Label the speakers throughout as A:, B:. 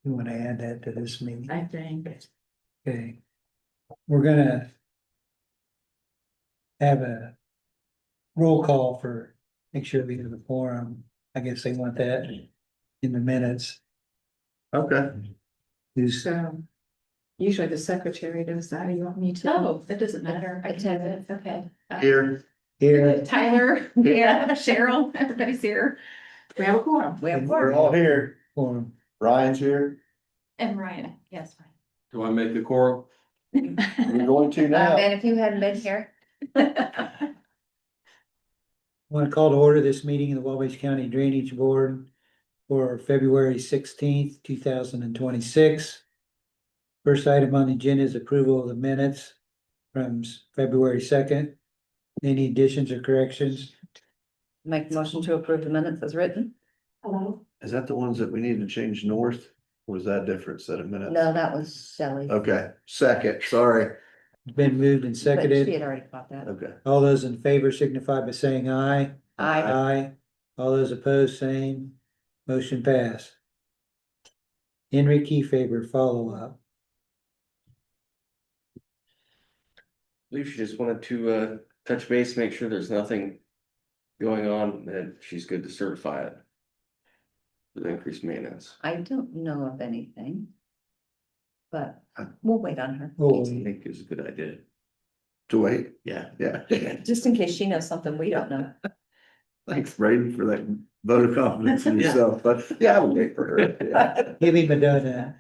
A: You wanna add that to this meeting?
B: I think.
A: Okay. We're gonna have a roll call for, make sure we have the forum. I guess they want that in the minutes.
C: Okay.
A: Who's,
B: So usually the secretary does that. You want me to?
D: No, it doesn't matter. I can
B: Attend
D: it. Okay.
C: Here,
A: here,
D: Tyler, yeah, Cheryl, everybody's here.
B: We have a quorum.
D: We have
C: we're all here.
A: forum.
C: Ryan's here.
D: And Ryan, yes,
E: Do I make the quorum?
D: fine.
C: We're going to now.
D: And if you hadn't been here.
A: Want to call to order this meeting of the Wabash County Drainage Board for February 16th, 2026. First item on the agenda is approval of the minutes from February 2nd. Any additions or corrections?
D: Make a motion to approve the minutes as written?
B: Hello.
C: Is that the ones that we need to change north? Or is that a different set of minutes?
D: No, that was Shelley.
C: Okay, second, sorry.
A: It's been moved and
D: But she
A: seconded.
D: had already caught that.
C: Okay.
A: All those in favor signify by saying aye.
D: I,
A: Aye. All those opposed, same. Motion passed. Henry Keyfaber, follow up.
E: I believe she just wanted to touch base, make sure there's nothing going on, and she's good to certify it. With increased maintenance.
D: I don't know of anything. But we'll wait on her.
A: Oh,
E: I think is a good idea.
C: To wait,
E: Yeah.
C: yeah.
D: Just in case she knows something we don't know.
C: Thanks, Braden, for that vote of confidence in yourself, but yeah, I would wait for her. Yeah.
A: give him a donut.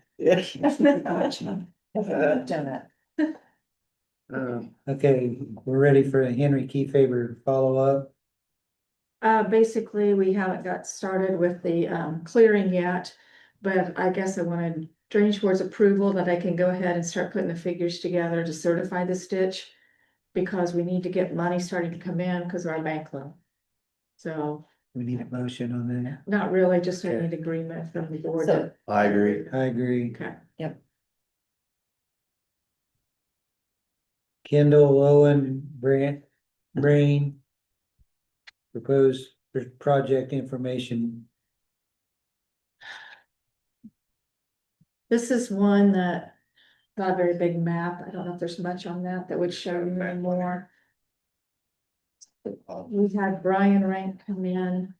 D: Donut.
A: Okay, we're ready for a Henry Keyfaber follow up.
B: Basically, we haven't got started with the clearing yet, but I guess I wanted Drainage Board's approval that I can go ahead and start putting the figures together to certify the ditch. Because we need to get money starting to come in because of our bank loan. So
A: We need a motion on that.
B: not really, just I
A: Okay.
B: need agreement from the board.
D: So-
C: I agree.
A: I agree.
B: Okay.
A: Kendall, Owen, Brain. Proposed project information.
B: This is one that, not a very big map. I don't know if there's much on that would show you any more. We had Brian Rank come in,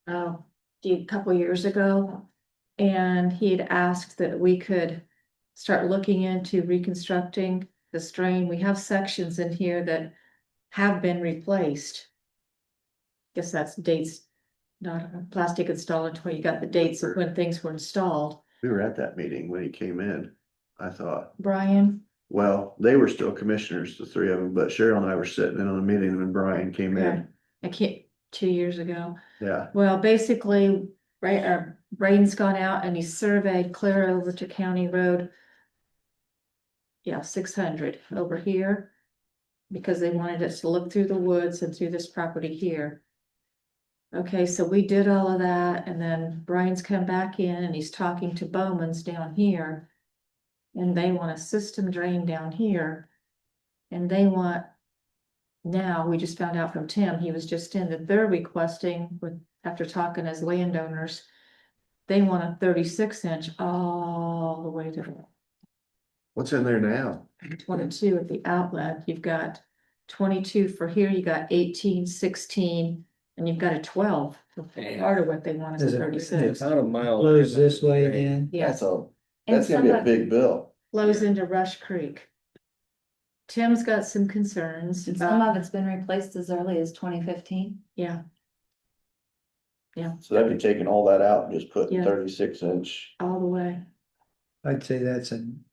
B: a couple years ago. And he'd asked that we could start looking into reconstructing this drain. We have sections in here that have been replaced. Guess that's dates, not a plastic installed, where you got the dates of when things were installed.
C: We were at that meeting when he came in, I thought.
B: Brian,
C: Well, they were still commissioners, the three of them, but Cheryl and I were sitting in on a meeting when Brian came
B: okay,
C: in.
B: I can't, 2 years ago.
C: Yeah,
B: Well, basically, Braden's gone out and he surveyed clear over to County Road. Yeah, 600 over here. Because they wanted us to look through the woods and through this property here. Okay, so we did all of that and then Brian's come back in and he's talking to Bowman's down here. And they want a system drain down here. And they want. Now, we just found out from Tim, he was just in, that they're requesting with, after talking as landowners. They want a 36-inch all the way to
C: what's in there now?
B: 22 at the outlet. You've got 22 for here, you got 18, 16, and you've got a 12. Part of what they want is
A: Is
B: a
A: it-
B: 36.
E: About a mile.
A: Flows this way then.
B: Yes,
C: That's gonna be a big bill.
B: flows into Rush Creek. Tim's got some concerns
D: And some
B: about,
D: of it's been replaced as early as 2015.
B: yeah,
C: So that'd be taking all that out and just putting
B: Yeah.
C: 36-inch.
B: all the way.
A: I'd say that's an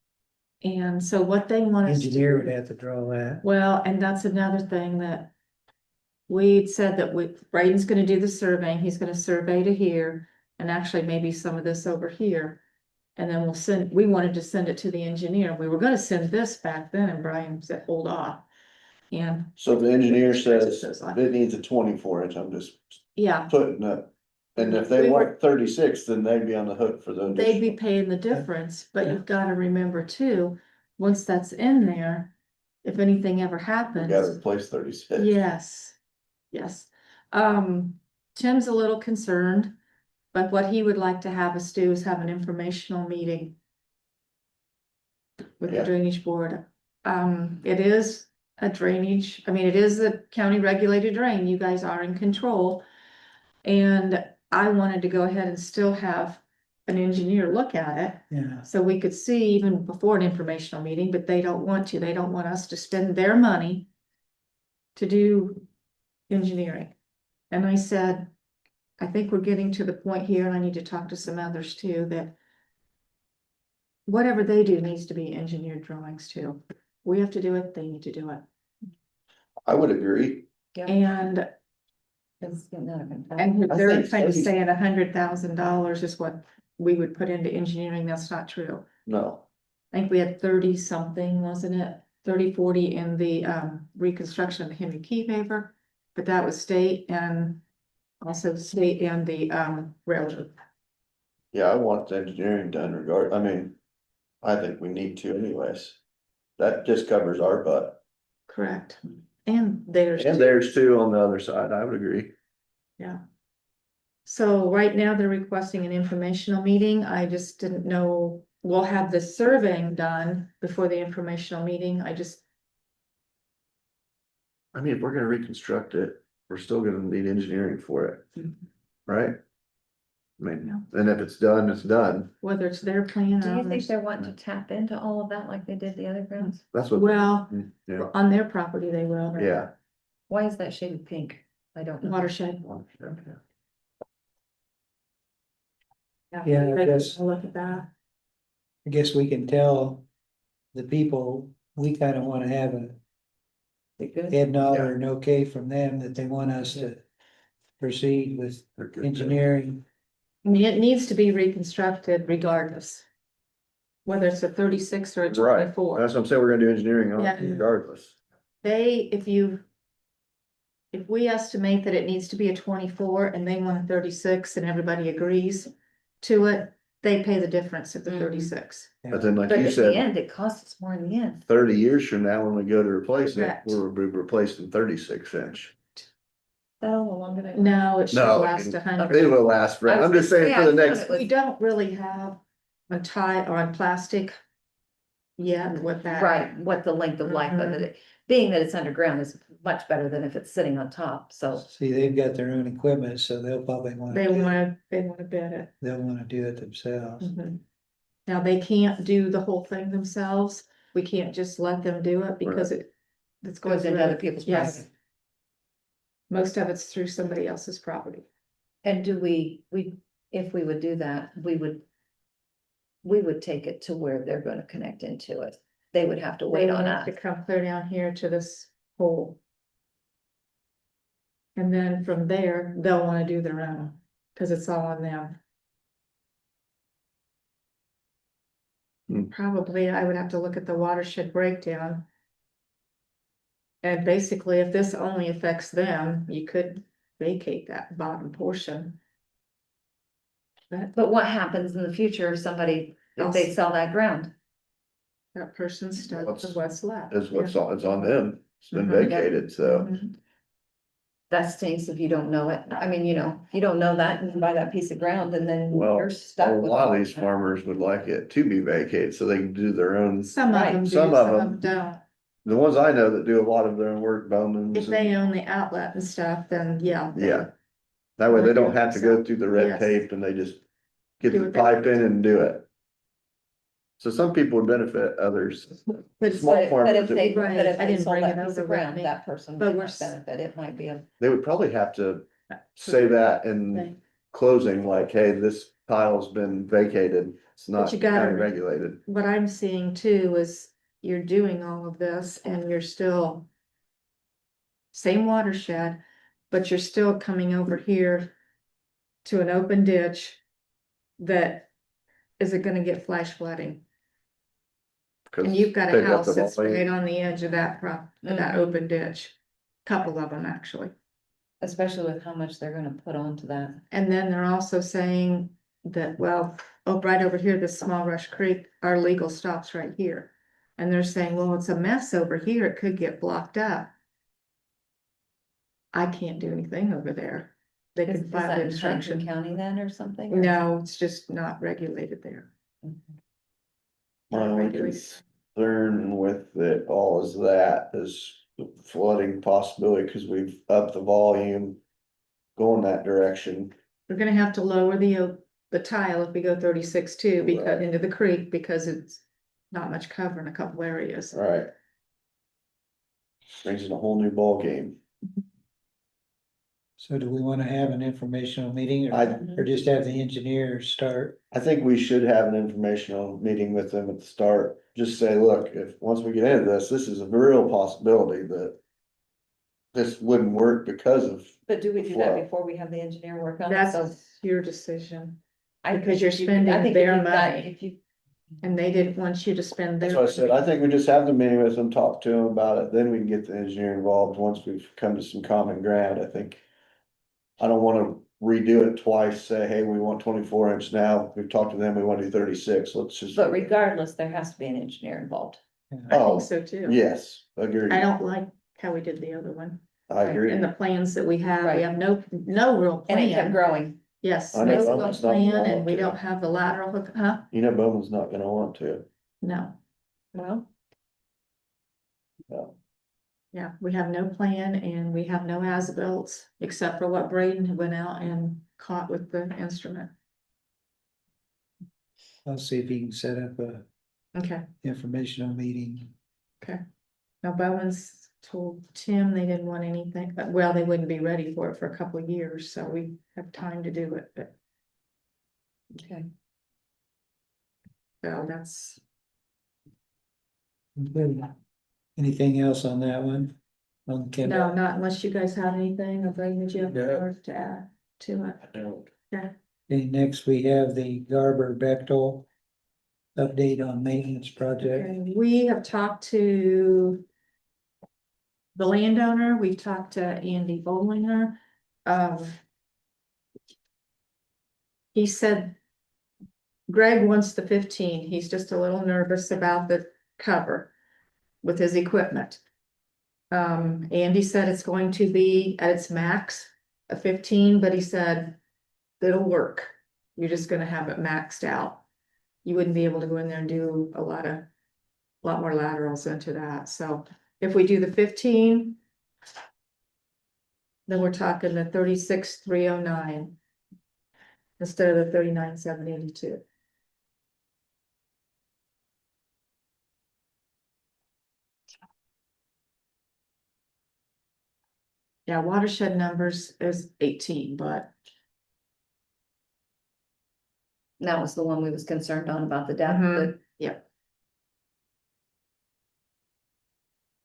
B: And so what they want us to
A: engineer
B: do.
A: would have to draw that.
B: Well, and that's another thing that. We'd said that Braden's gonna do the surveying, he's gonna survey to here, and actually maybe some of this over here. And then we wanted to send it to the engineer, we were gonna send this back then, and Brian said, hold off. And,
C: So the engineer says it needs a 24-inch, I'm just
B: yeah,
C: putting it. And if they
B: We were-
C: want 36, then they'd be on the hook for the.
B: they'd be paying the difference, but you've gotta remember too, once that's in there. If anything ever
C: We
B: happens.
C: gotta replace 36.
B: Yes, yes. Tim's a little concerned But what he would like to have us do is have an informational meeting with the
C: Yeah.
B: drainage board. It is a drainage, I mean, it is a county regulated drain, you guys are in control. And I wanted to go ahead and still have an engineer look at it,
A: Yeah,
B: so we could see even before an informational meeting, but they don't want to, they don't want us to spend their money to do engineering. And I said, I think we're getting to the point here, and I need to talk to some others too, that whatever they do needs to be engineered drawings too. We have to do it, they need to do it.
C: I would agree.
B: And
D: It's getting out of control.
B: And
C: I
B: they're
C: think
B: kind of
C: maybe-
B: saying $100,000 is what we would put into engineering, that's not true.
C: No,
B: I think we had 30 something, wasn't it? 30, 40 in the reconstruction of the Henry Key paper, but that was state and also state and the railroad.
C: yeah, I want the engineering done I mean, I think we need to anyways. That just covers our butt.
B: Correct. And there's.
C: And there's two on the other side, I would agree.
B: Yeah. So right now they're requesting an informational meeting. I just didn't know, we'll have the surveying done before the informational meeting. I just,
C: I mean, if we're gonna reconstruct it, we're still gonna need engineering for it,
B: Mhm.
C: right? I mean, and if it's done, it's done.
B: whether it's their plan
D: Do
B: or
D: you think
B: ours,
D: they're wanting to tap into all of that like they did the other grounds?
C: That's what.
B: well,
C: Yeah,
B: on their property they will.
C: yeah.
D: Why is that shaded pink? I don't know.
B: Watershed.
A: Yeah, I
B: They
A: guess-
B: can look at that.
A: I guess we can tell the people, we kind of want to have a head nod or an okay from them that they want us to proceed with
C: They're good.
A: engineering.
B: I mean, it needs to be reconstructed regardless. Whether it's a 36 or a
C: Right,
B: 24.
C: that's what I'm saying, we're gonna do engineering on
B: Yeah.
C: it regardless.
B: If we estimate that it needs to be a 24 and they want a 36 and everybody agrees to it, they pay the difference of the
D: Mhm.
B: 36.
C: But then, like
D: But
C: you
D: at the
C: said,
D: end, it costs us more in the end.
C: 30 years from now, when we go to replace it,
B: Correct.
C: we'll be replacing 36 inch.
D: How long did it?
B: No, it should
C: No,
B: last
C: it
B: 100.
C: will last, for I'm just saying for the next,
B: We don't really have a tie or a plastic yet with that.
D: Right, what the length of life of it, being that it's underground is much better than if it's sitting on top, so.
A: See, they've got their own equipment, so they'll probably want
B: They
A: to,
B: want to bid it.
A: they'll want to do it themselves.
B: Mhm. Now, they can't do the whole thing themselves. We can't just let them do it because it's going
D: Goes into
B: through-
D: other people's
B: Yes.
D: property.
B: Most of it's through somebody else's property.
D: And do if we would do that, we would take it to where they're gonna connect into it. They would have to
B: They
D: wait on
B: want
D: us.
B: to come clear down here to this hole. And then from there, they'll want to do their own, because it's all on them.
C: Hmm.
B: Probably I would have to look at the watershed breakdown. And basically, if this only affects them, you could vacate that bottom portion.
D: But what happens in the future if somebody, if they sell that ground?
B: That person's stuck
C: What's-
B: with what's left.
C: is what's on, it's on them, it's been
B: Mhm.
C: vacated, so.
B: Mhm.
D: That stinks if you don't know it. I mean, you don't know that and you buy that piece of ground and then
C: Well,
D: you're stuck
C: A
D: with.
C: lot
D: all
C: of these
D: that.
C: farmers would like it to be vacated, so they can do their own,
B: Some of
D: Right,
B: them do,
C: some
B: some
C: of
B: of
C: them.
B: them don't.
C: the ones I know that do a lot of their own work, Bowman's.
B: If they own the outlet and stuff, then yeah.
C: Yeah. That way they don't have to go through the red
B: Yes.
C: tape and they just get
B: Do
C: the
B: what they
C: pipe
B: want.
C: in and do it. So some people would benefit, others.
B: But
C: Small
D: But
C: farmers,
D: if they,
B: Right,
D: but if
B: I
D: they
B: didn't
D: sold
B: bring
D: that
B: it
D: piece
B: over
D: of
B: with
D: ground,
B: me.
D: that person
B: But
D: would
B: we're
D: not benefit. It might be a.
C: they would probably have to say that in
B: Thing.
C: closing, like, hey, this tile's been vacated, it's not
B: you gotta
C: county
B: re-
C: regulated.
B: What I'm seeing too is you're doing all of this and you're still. Same watershed, but you're still coming over here. To an open ditch. That is it gonna get flash flooding?
C: 'Cause
B: And you've got a
C: pick up
B: house
C: the
B: that's
C: volume.
B: right on the edge of that that
D: Mhm.
B: open ditch. Couple of them actually.
D: Especially with how much they're gonna put onto that.
B: And then they're also saying that, well, oh, right over here, this Small Rush Creek, our legal stops right here. And they're saying, well, it's a mess over here, it could get blocked up. I can't do anything over there. they
D: Is
B: can file
D: that
B: the
D: in Franklin
B: instruction.
D: County then or something? or-
B: No, it's just not regulated there.
C: My only concern with it all is the flooding possibility, cause we've upped the volume. Going that direction,
B: We're gonna have to lower the tile if we go 36 too, because
C: Right.
B: into the creek, because it's not much cover in a couple areas.
C: right? Brings in a whole new ball game.
A: So do we wanna have an informational meeting
C: I-
A: or just have the engineer start?
C: I think we should have an informational meeting with them at the start, just say, look, once we get into this is a real possibility that. This wouldn't work because of,
D: But do we do
C: Flow.
D: that before we have the engineer work on it? So
B: That's your decision,
D: I
B: because
D: think
B: you're
D: if you-
B: spending
D: I think if
B: their
D: you've got-
B: money.
D: If you,
B: and they didn't want you to spend
C: that's
B: their.
C: what I said, I think we just have the meeting with them, talk to them about it, then we can get the engineer involved, once we've come to some common ground, I think. I don't wanna redo it twice, say, hey, we want 24 inch now, we've talked to them, we wanna do 36, let's just.
D: but regardless, there has to be an engineer involved.
B: I
C: Oh,
B: think so too.
C: Yes, agree,
B: I don't like how we did the other one.
C: I agree.
B: And the plans that we have,
D: Right.
B: we have no real
D: And it kept
B: plan.
D: growing.
B: Yes,
C: I
B: no
C: know
B: real
C: Bowman's not
B: plan,
C: gonna
B: and
C: want
B: we
C: to.
B: don't have the lateral hook, huh?
C: You know Bowman's not gonna want to,
B: No,
D: Well,
C: no.
B: yeah, we have no plan and we have no as-bills, except for what Braden had went out and caught with the instrument.
A: I'll see if he can set up a
B: Okay,
A: informational meeting.
B: okay. Now Bowman's told Tim they didn't want anything, but well, they wouldn't be ready for it for a couple of years, so we have time to do it, but
D: okay.
B: so that's.
A: Okay. Anything else on that one? On
B: No,
A: Kendall?
B: not unless you guys have anything, or Braden, would you have
E: No.
B: more to add to it?
E: I don't.
B: Yeah.
A: Okay, next we have the Garber Bechtel update on maintenance project.
B: Okay, we have talked to the landowner, we've talked to Andy Bollinger. He said Greg wants the 15, he's just a little nervous about the cover with his equipment. Andy said it's going to be at its max, a 15, but he said it'll work. You're just gonna have it maxed out. You wouldn't be able to go in there and do a lot more laterals into that, so if we do the 15. Then we're talking the 36,309. Instead of the 39,782. Yeah, watershed numbers is 18, but
D: That was the one we was concerned on about the depth,
B: Mhm.
D: but
B: Yep.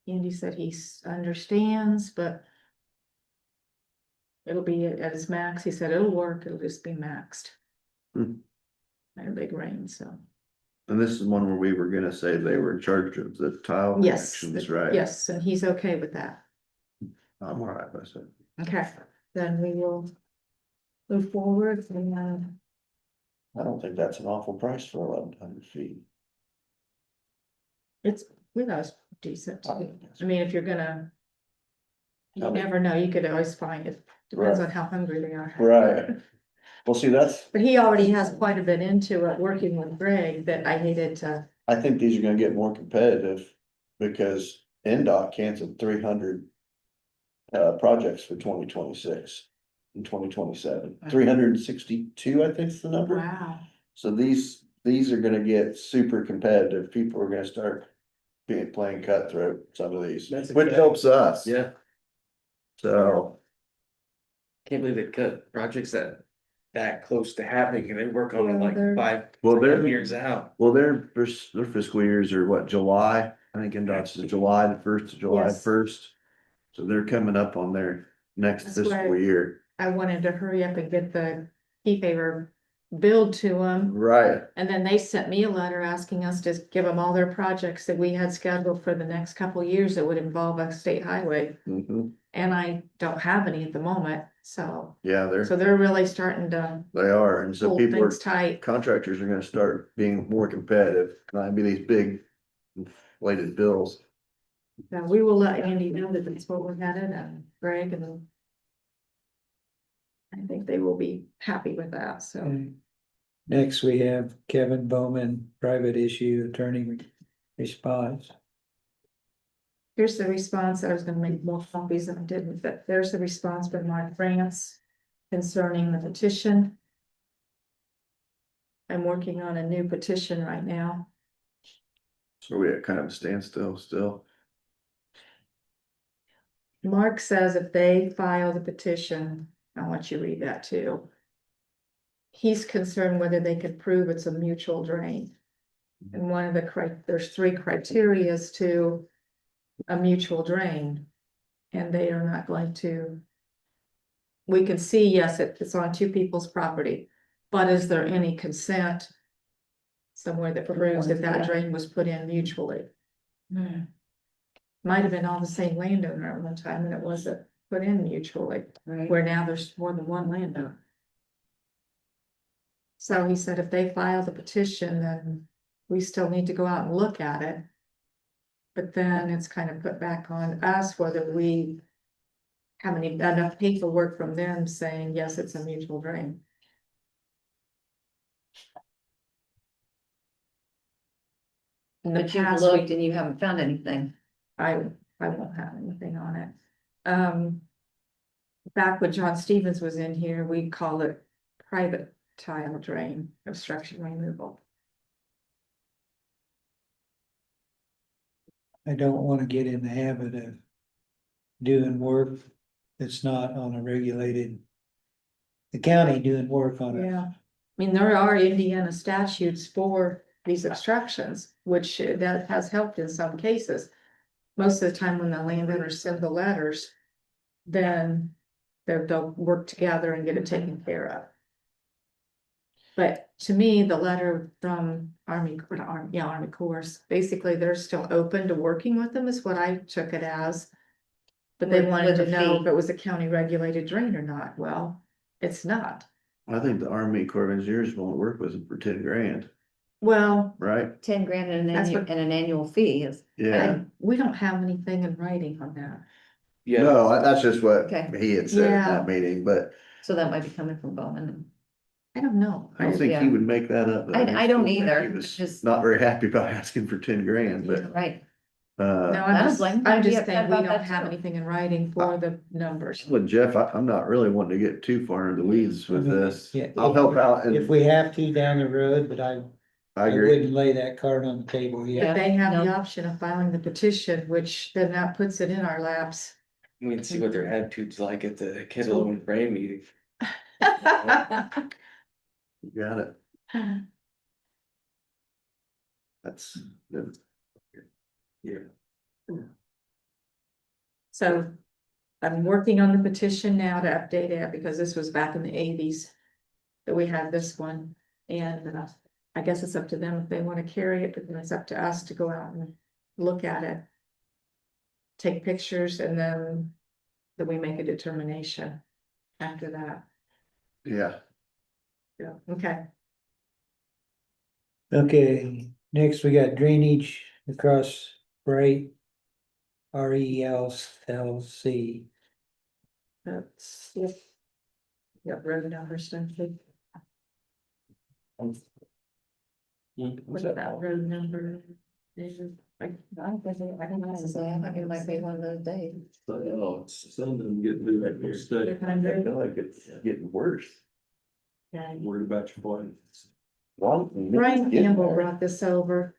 B: Andy said he understands, but it'll be at its max. He said it'll work, it'll just be maxed.
C: Hmm.
B: And a big rain, so.
C: And this is one where we were gonna say they were in charge of the tile
B: Yes,
C: connections, right?
B: yes, and he's okay with that.
C: I'm all right with it.
B: Okay, then we will move forward and,
C: I don't think that's an awful price for 1,100 feet.
B: it's, with us, decent.
C: I think that's-
B: I mean, if you're gonna. You
C: How many-
B: never know, you could always find it, depends
C: Right.
B: on how hungry they are.
C: Right, well, see,
B: But he already has quite a bit into it, working with Greg, that I needed to,
C: I think these are gonna get more competitive, because NDOT canceled 300. Projects for 2026 and 2027. 362, I think is the number.
B: wow,
C: So these are gonna get super competitive, people are gonna start playing cutthroat, some of these,
E: That's
C: which
E: exciting.
C: helps us.
E: Yeah,
C: So,
E: can't believe they cut projects that close to happening and they work on it
B: Well,
E: like
B: they're-
E: 5,
C: Well, they're-
E: 10 years out.
C: well, their fiscal years are what, July? I think NDOT's is July, the first of July
B: Yes.
C: 1st. So they're coming up on their next
B: That's
C: fiscal
B: why-
C: year.
B: I wanted to hurry up and get the key favor billed to them.
C: Right.
B: And then they sent me a letter asking us to give them all their projects that we had scheduled for the next couple of years that would involve a state highway.
C: Hmm.
B: And I don't have any at the moment, so
C: Yeah,
B: they're really starting to
C: they are, and so
B: hold
C: people are.
B: things tight.
C: Contractors are gonna start being more competitive, not be these big inflated bills.
B: So we will let Andy know that that's what we're headed, and Greg, and I think they will be happy with that, so.
A: Okay. Next, we have Kevin Bowman, private issue attorney response.
B: Here's the response. I was gonna make more copies and I didn't, but there's the response from Mark France concerning the petition. I'm working on a new petition right now.
C: So we at kind of a standstill still.
B: Mark says if they file the petition, I want you to read that too. He's concerned whether they could prove it's a mutual drain. And one of the there's 3 criterias to a mutual drain. And they are not going to. We can see, yes, it's on 2 people's property, but is there any consent? Somewhere that proves that that drain was put in mutually. Might have been all the same landowner at one time and it wasn't put in mutually,
D: Right.
B: where now there's more than one landowner. So he said if they file the petition, then we still need to go out and look at it. But then it's kind of put back on us whether we have enough paperwork from them saying, yes, it's a mutual drain. In the
D: But you've
B: past,
D: looked and you haven't found anything.
B: I won't have anything on it. Back when John Stevens was in here, we call it private tile drain obstruction removal.
A: I don't want to get in the habit of doing work that's not on a regulated. The county doing work on it.
B: Yeah, I mean, there are Indiana statutes for these obstructions, which that has helped in some cases. Most of the time when the landowners send the letters, then they'll work together and get it taken care of. But to me, the letter from Army Corps, basically they're still open to working with them is what I took it as. But they wanted
D: With
B: to
D: a
B: know
D: fee.
B: if it was a county regulated drain or not. Well, it's not.
C: I think the Army Corps of Engineers won't work with them for 10 grand,
B: Well,
C: right?
D: 10 grand and
B: That's what-
D: an annual fee is.
C: Yeah.
B: we don't have anything in writing on that.
E: Yeah,
C: No, that's just what
D: Okay.
C: he had said in
B: Yeah.
C: that meeting, but
D: So that might be coming from Bowman.
B: I don't know.
C: I don't think he
D: Yeah.
C: would make that up.
D: I don't either,
C: He was
D: just-
C: not very happy about asking for 10 grand, but,
D: Right.
B: No,
C: I
B: I'm
D: don't
B: just,
D: blame him.
B: I'm
D: I'd be
B: just
D: upset
B: saying we
D: about
B: don't
D: that
B: have
D: too.
B: anything in writing for the numbers.
C: with Jeff, I'm not really wanting to get too far into the weeds with this.
A: Yeah.
C: I'll help out
A: If
C: and
A: we have to down the road, but I
C: I agree.
A: wouldn't lay that card on the table
B: But
A: yet.
B: they have the
D: no.
B: option of filing the petition, which then that puts it in our laps.
E: we can see what their attitude's like at the Kindle and Brain meeting.
C: You got it. That's good.
E: Yeah.
B: So I'm working on the petition now to update it because this was back in the 80s that we had this one. And I guess it's up to them if they want to carry it, but then it's up to us to go out and look at it. Take pictures and then we make a determination after that.
C: Yeah.
B: Yeah, okay.
A: Okay, next we got drainage across Bright. RELC.
B: That's, yep. Yep, road numbers, don't you? What's that road number?
D: I don't think it might be one of those days.
E: Oh, it's something getting through that new study.
C: I feel like it's getting worse.
E: Worried about your point.
B: Brian Campbell brought this over.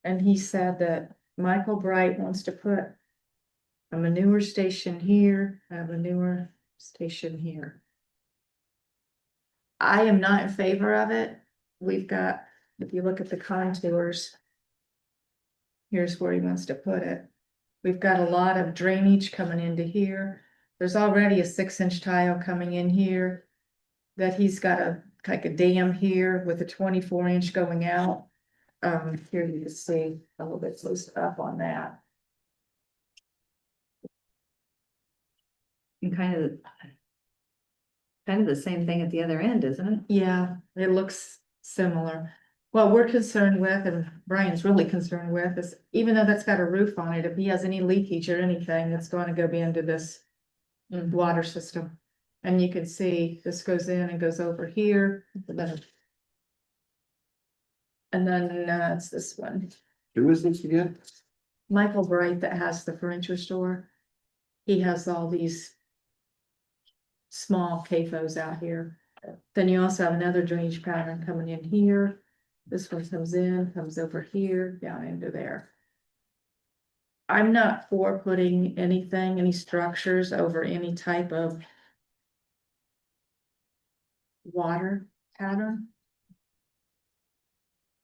B: And he said that Michael Bright wants to put a manure station here, a manure station here. I am not in favor of it. We've got, if you look at the contours, here's where he wants to put it. We've got a lot of drainage coming into here. There's already a 6-inch tile coming in here. That he's got like a dam here with a 24-inch going out. Here you can see a little bit close up on that.
D: And kind of the same thing at the other end, isn't it?
B: Yeah, it looks similar. What we're concerned with, and Brian's really concerned with, is even though that's got a roof on it, if he has any leakage or anything, it's going to go into this water system. And you can see this goes in and goes over here. And then it's this one,
C: Who is this again?
B: Michael Bright that has the furniture store. He has all these small CAFOs out here. Then you also have another drainage pattern coming in here. This one comes in, comes over here, down into there. I'm not for putting anything, any structures over any type of water pattern,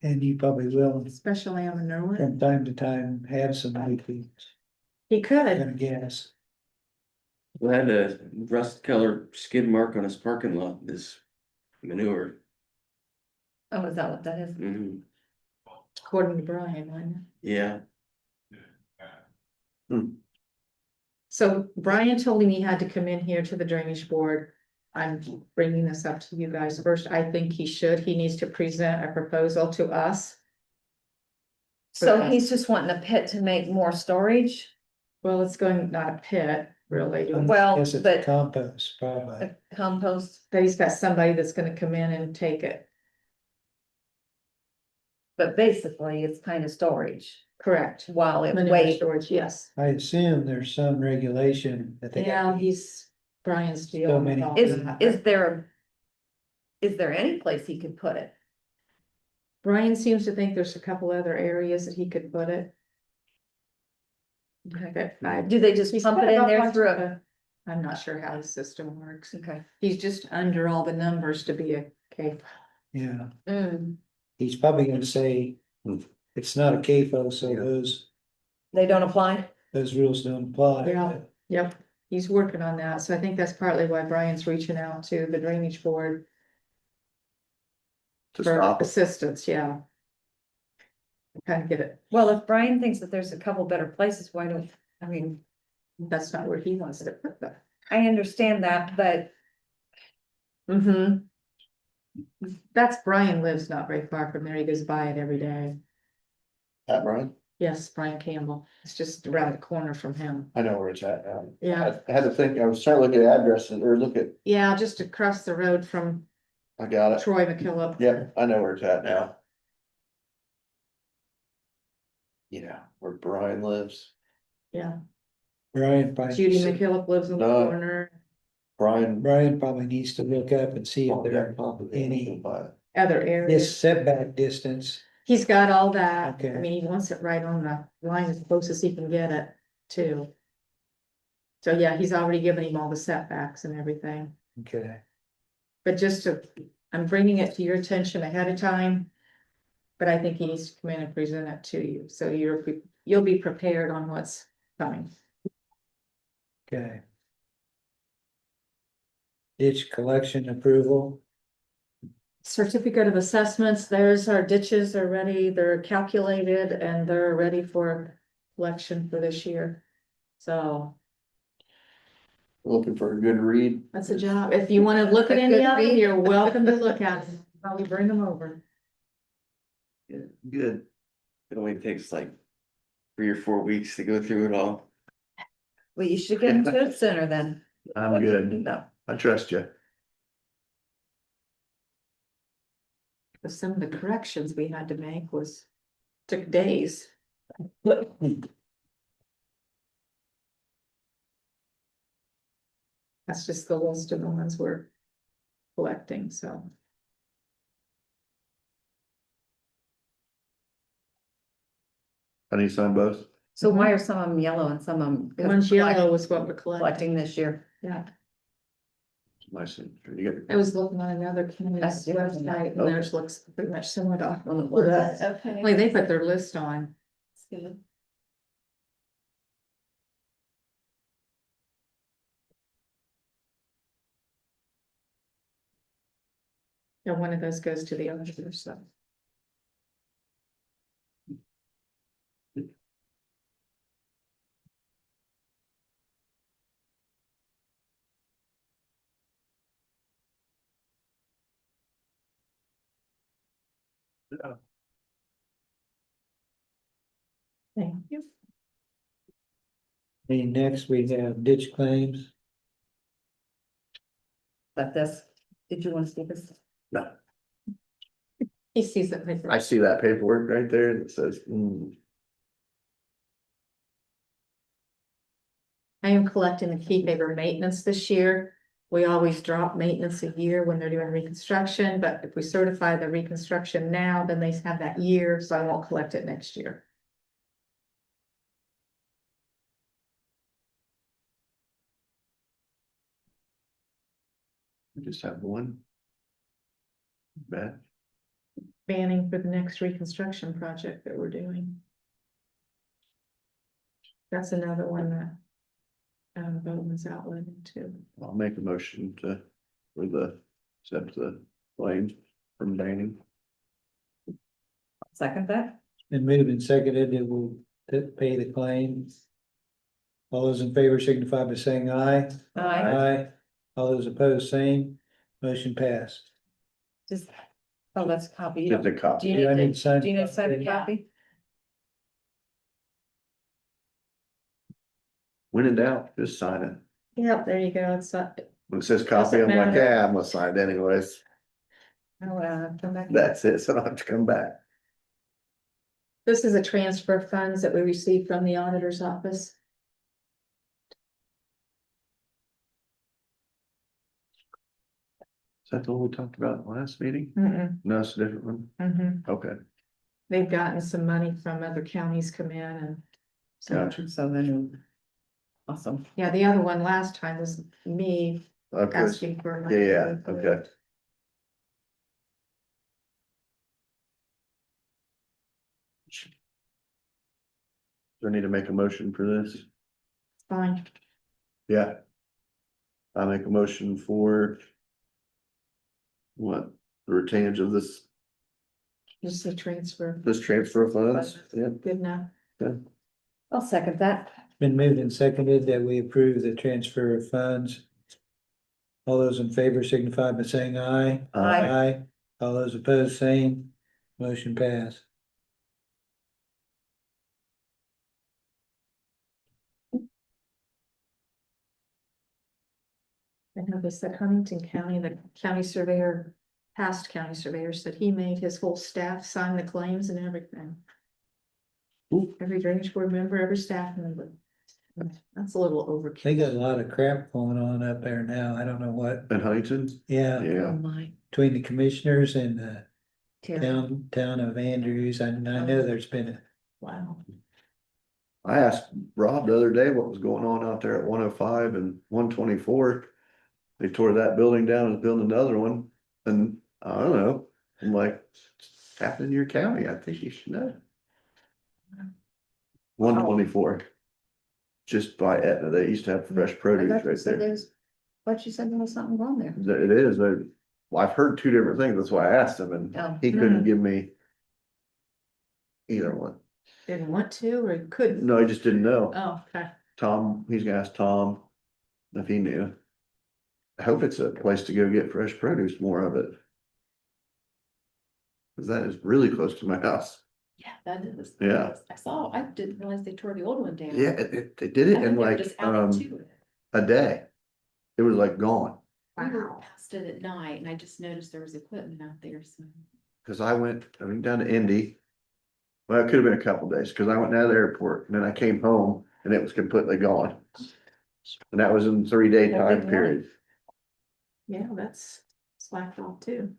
A: And you probably will,
B: especially on the Norwood.
A: from time to time, have some leaks,
B: He
A: I'm
B: could,
A: gonna guess.
E: We had a rust color skid mark on his parking lot, this manure.
D: Oh, is that what that is?
E: Mhm.
B: according to Brian, wouldn't it?
E: Yeah,
B: So Brian told him he had to come in here to the drainage board. I'm bringing this up to you guys first. I think he should. He needs to present a proposal to us.
D: So he's just wanting a pit to make more storage?
B: Well, it's going, not a pit, really.
D: Well,
A: Guess it's
D: but-
A: compost, probably.
D: A compost,
B: But he's got somebody that's gonna come in and take it.
D: but basically it's kind of storage
B: Correct.
D: while it
B: Manure
D: waits.
B: storage, yes.
A: I assume there's some regulation that they.
B: Yeah, Brian's
A: So
B: dealing with
A: many-
B: all
D: Is,
B: that.
D: is there? Is there any place he could put it?
B: Brian seems to think there's a couple other areas that he could put it.
D: Okay.
B: But I-
D: Do they just
B: he's
D: pump
B: put
D: it in
B: about
D: there
B: bunch
D: through
B: of
D: a?
B: the- I'm not sure how the system works.
D: Okay.
B: He's just under all the numbers to be a CAFO.
A: Yeah,
D: Mm,
A: he's probably gonna say, it's not a CAFO, so
E: Yeah.
D: they don't apply?
A: those rules don't apply.
B: Yeah. Yep, he's working on that, so I think that's partly why Brian's reaching out to the drainage board
C: To
B: for
C: stop it.
B: assistance, yeah. Kind of get it,
D: Well, if Brian thinks that there's a couple better places, why don't, I mean,
B: that's not where he wants to put that.
D: I understand that, but. Mm-hmm,
B: That's Brian lives not very far from there, he goes by it every day.
C: Pat Brian?
B: Yes, Brian Campbell, it's just around the corner from him.
C: I know where it's at now.
B: Yeah.
C: I had to think, I was trying to look at addresses or look at,
B: Yeah, just across the road from
C: I got it.
B: Troy McKillop.
C: Yep, I know where it's at now. Yeah, where Brian lives.
B: Yeah,
A: Brian probably,
B: Judy McKillop lives in the
C: No.
B: corner,
C: Brian.
A: probably needs to look up and see if there are any,
B: other
A: this
B: areas.
A: setback distance.
B: He's got all that,
A: Okay.
B: I mean, he wants it right on the line as close as he can get it too. So yeah, he's already given him all the setbacks and everything,
A: Okay,
B: but I'm bringing it to your attention ahead of time. But I think he needs to come in and present it to you, so you'll be prepared on what's coming.
A: okay. Ditch collection approval,
B: Certificate of assessments, there's our ditches are ready, they're calculated and they're ready for collection for this year. So
C: Looking for a good read.
B: that's a job. If you want to look at
D: A
B: any
D: good
B: of them,
D: read.
B: you're welcome to look at them. Probably bring them over.
E: good. It only takes like 3 or 4 weeks to go through it all.
D: well, you should get into it sooner then.
C: I'm good.
D: No,
C: I trust you.
B: But some of the corrections we had to make took days. That's just the list of the ones we're collecting, so.
C: I need to sign both.
D: so why are some of them yellow and some of them?
B: The one's yellow was what we're collecting.
D: Collecting this year.
B: Yeah,
C: My signature. You
B: I was looking on another community's
D: That's different.
B: website and
C: Okay.
B: theirs looks pretty much similar to
D: Well, it was.
B: that.
D: Okay.
B: Only they put their list on. And one of those goes to the auditor, so. Thank you.
A: and next we have ditch claims.
D: But this, did you want to see this?
C: No,
B: He sees it.
C: I see that paperwork right there that says,
B: I am collecting the key paper maintenance this year. We always drop maintenance a year when they're doing reconstruction, but if we certify the reconstruction now, then they have that year, so I won't collect it next year.
C: we just have one. Bad.
B: Banning for the next reconstruction project that we're doing. That's another one that. Bowman's outlet into.
C: I'll make a motion for the, accept the claims from Danny.
D: Second that?
A: Been moved and seconded, it will pay the claims. All those in favor signify by saying aye. Aye. All those opposed, same. Motion passed.
D: Just, oh, that's a copy. You
C: Just
D: don't-
C: a copy.
D: Do you
A: Do I
D: need
A: need to sign?
D: do you need to sign a
B: Yeah.
D: copy?
C: When in doubt, just sign it.
B: Yep, there you go. It's
C: When it says copy,
B: Doesn't
C: I'm like,
B: matter.
C: yeah, I'm gonna sign it anyways.
D: Oh, come back.
C: That's it, so I don't have to come back.
B: This is a transfer of funds that we received from the auditor's office.
C: Is that the one we talked about last meeting?
B: Mm-mm,
C: No, it's a different one.
B: mhm.
C: Okay,
B: They've gotten some money from other counties come in and. So,
C: gotcha.
D: So then, awesome.
B: yeah, the other one last time was me
C: Okay,
B: asking for.
C: yeah, okay. Do I need to make a motion for this?
B: Fine,
C: Yeah. I make a motion for. What, the retainage of this
B: just a transfer,
C: transfer of funds, yeah,
B: good enough.
D: I'll second that.
A: Been moved and seconded that we approve the transfer of funds. All those in favor signify by saying aye.
D: Aye.
A: All those opposed, same. Motion passed.
B: I know this at Huntington County, the county surveyor, past county surveyor said he made his whole staff sign the claims and everything.
C: Ooh.
B: Every drainage board member, every staff member. That's a little
A: They
B: overkill.
A: got a lot of crap going on up there now. I don't know what,
C: in Huntington,
A: yeah,
D: Oh,
C: yeah,
D: my.
A: between the commissioners and the
D: Terrible.
A: town of Andrews, I know there's been a.
B: Wow.
C: I asked Rob the other day what was going on out there at 105 and 124. They tore that building down and building another one, and I don't know, I'm like, it's happening in your county, I think you should know. 124. Just by Etna, they used to have fresh
D: I
C: produce
D: thought you
C: right
D: said
C: there.
D: there's, but you said there was something wrong there.
C: It is, well, I've heard two different things, that's why I asked him, and
D: Oh.
C: he couldn't give me either one.
B: Didn't want to or couldn't?
C: No, he just didn't know.
B: Oh, okay.
C: Tom, he's gonna ask Tom if he knew. I hope it's a place to go get fresh produce, more of it. Cause that is really close to my house.
F: Yeah, that is.
C: Yeah.
F: I didn't realize they tore the old one down.
C: Yeah, they did it
F: I
C: in
F: thought they were
C: like,
F: just adding to it.
C: a day. It was like gone,
F: We were
B: Wow.
F: past it at night and I just noticed there was equipment out there, so.
C: cause I went down to Indy. Well, it could have been a couple days, cause I went down to the airport and then I came home and it was completely gone. And that was in 3-day
D: Well,
C: time
D: good
C: period.
B: Yeah, that's slacked off too.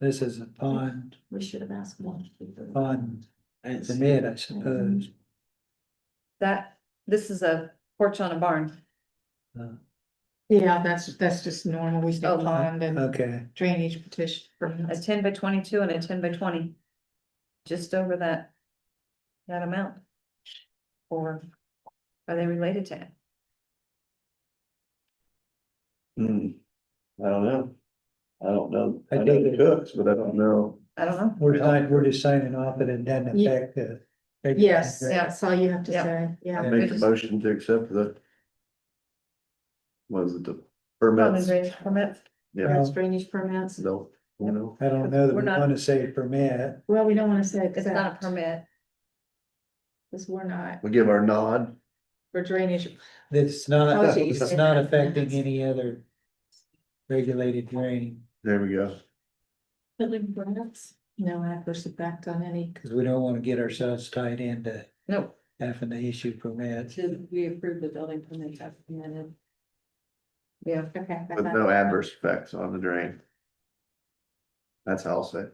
A: This is a pond
B: We should have asked one.
A: permit, I suppose.
D: That, this is a porch on a barn.
B: Yeah, that's just normal. We still
D: Oh,
B: pond and
A: Okay,
B: drainage petition.
D: A 10 by 22 and a 10 by 20. Just over that. That amount. Or are they related to it?
C: Hmm, I don't know. I don't know.
A: I
C: I know
A: think
C: the cooks, but I don't know.
D: I don't know.
A: we're just signing off and it doesn't
B: Yeah.
A: affect the.
B: Yes,
A: Right?
B: that's all you have to
D: Yeah.
B: say. Yeah.
C: I make a motion to accept the. Was it the permits?
D: Permits.
C: Yeah,
B: That's drainage permits.
C: no, no,
A: I don't know that
D: We're
A: we
D: not-
A: wanna say permit.
B: Well, we don't want to say
D: It's not a
B: exact,
D: permit.
B: because we're not.
C: we give our nod,
B: for drainage.
A: That's not,
B: Oh, geez.
A: it's not affecting any other regulated drain,
C: There we go.
B: Building permits? No adverse effect on any.
A: because we don't want to get ourselves tied into
D: No,
A: having to issue permits.
F: Did we approve the building permit as amended?
D: yeah,
B: Okay.
C: With no adverse effects on the drain. That's how I'll say.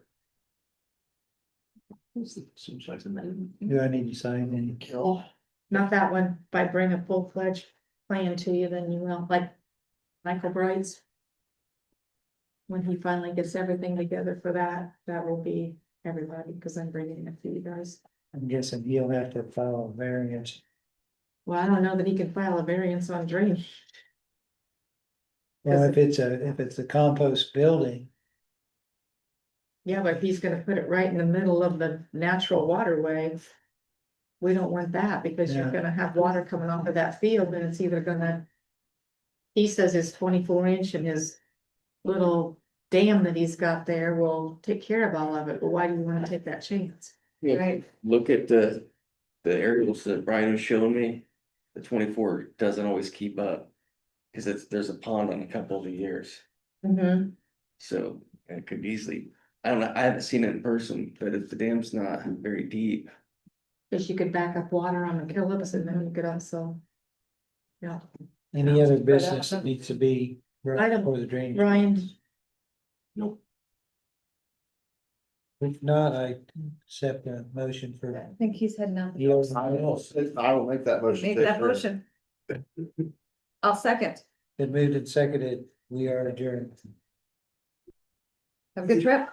F: Seems like amended.
A: Do I need to sign any?
C: Kill.
B: Not that one. If I bring a full-fledged plan to you, then you will, like Michael Bright's. When he finally gets everything together for that, that will be everybody, because I'm bringing it to you guys.
A: I'm guessing he'll have to file a variance.
B: Well, I don't know that he can file a variance on drainage.
A: Well, if it's a compost building,
B: Yeah, but if he's gonna put it right in the middle of the natural waterway. We don't want that, because you're
A: Yeah.
B: gonna have water coming off of that field, and it's either gonna. He says his 24 inch and his little dam that he's got there will take care of all of it, but why do you wanna take that chance?
E: Yeah,
B: Right?
E: look at the aerials that Brian was showing me. The 24 doesn't always keep up. Cause there's a pond on a couple of the years,
B: Mm-hmm.
E: so it could easily, I don't know, I haven't seen it in person, but if the dam's not very deep.
B: Cause you could back up water on the Phillips, and then you could also. Yeah,
A: any other business that needs to be brought
B: Item-
A: for the drainage.
B: Ryan,
A: If not, I accept a motion for.
D: I think he's heading out.
A: Yeah.
C: I will make that motion.
D: Make that motion. I'll second.
A: Been moved and seconded, we are adjourned.
D: Have a good trip.